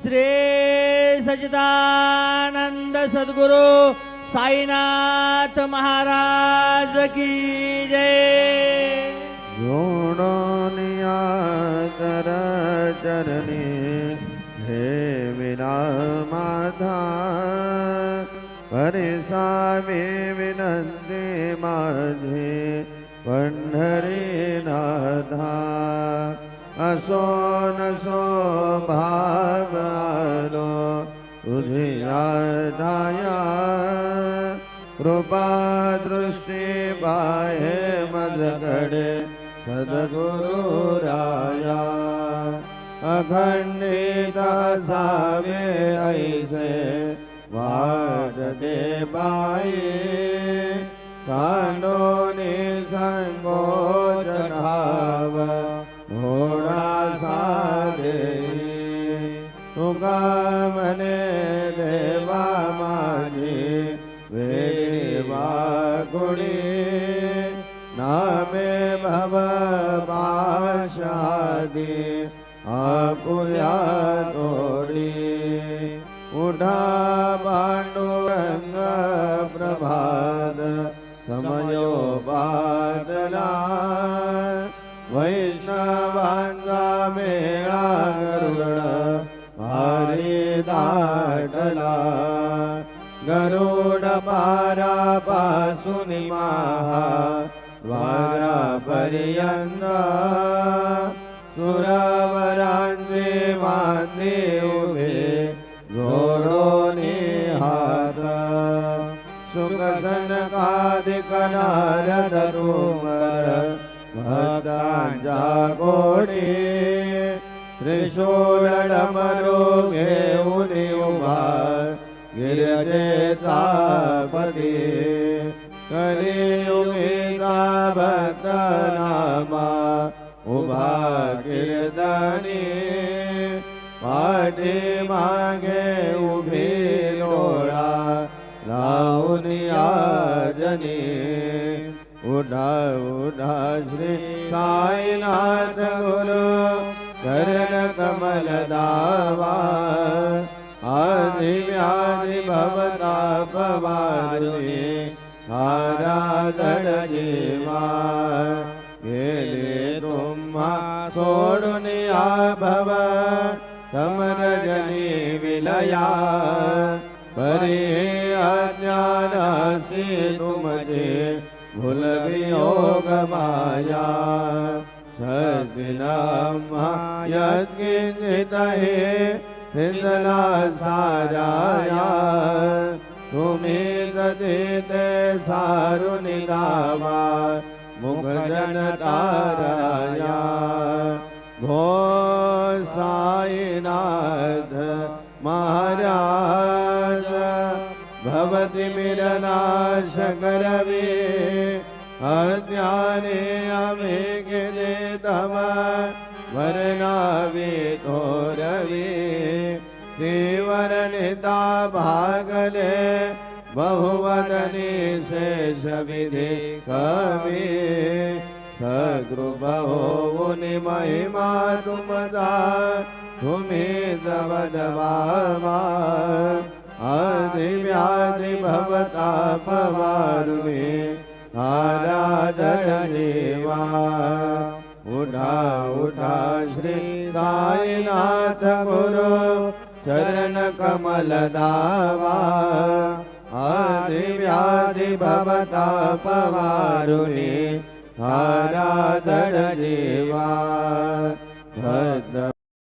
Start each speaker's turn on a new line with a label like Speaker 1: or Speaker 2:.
Speaker 1: श्री सच्चिदानंद सद्गुरु साईनाथ महाराज की जय।
Speaker 2: जोड़ो निया कर चरणी हे विना माधा परिसामी विनंती माझे पंढरी नाथा असो नसो भाव आलो तुझिया धाया कृपा दृष्टी बाहे मजगडे सद्गुरु राया अखंडित सावे ऐसे वाट दे बाई सांडोनी संगोचन हाव घोडा साधे तुका मने देवा माझी वेडी वागुडी नामे भव पाशादी आपुल्या तोडी उठा पांडुरंग प्रभात समयो बादला वैष्णवांचा मेळा गरुड भारी दाटला गरुड पारापासून महा द्वारापर्यंत सुरवरांचे वांदे उभे जोडोनी हात सुखसनकादिक नारद तुमर भक्तांच्या कोडी त्रिशूल डमरू घेऊन उभा गिरजेचा पदी कलियुगीचा भक्त नामा उभा कीर्तनी पाठी मागे उभी लोळा लावून याजनी उठा उठा श्री साईनाथ गुरु चरण कमल दावा आदि व्याधि भवताप वारुणी आराधन जीवा गेले तुम्हा सोडून या भव समरजनी विलया परी अज्ञानासी तुमचे भूल वियोग माया सद्विनाम यत्किंचित हे हिंदला साराया तुम्ही दते सारुनी दावा मुखजन ताराया भो साईनाथ महाराज भवति मिरनाश करवे अज्ञाने अमेघे तव वरनावे तोरवे देवरनिता भागले बहुवदनी शेष विधि कवि सगृभ होऊनि महिमा तुमचा तुम्ही जवदवामा आदि व्याधि भवताप वारुणी आराधन जीवा उठा उठा श्री साईनाथ गुरु चरण कमल दावा आदि व्याधि भवताप वारुणी आराधन जीवा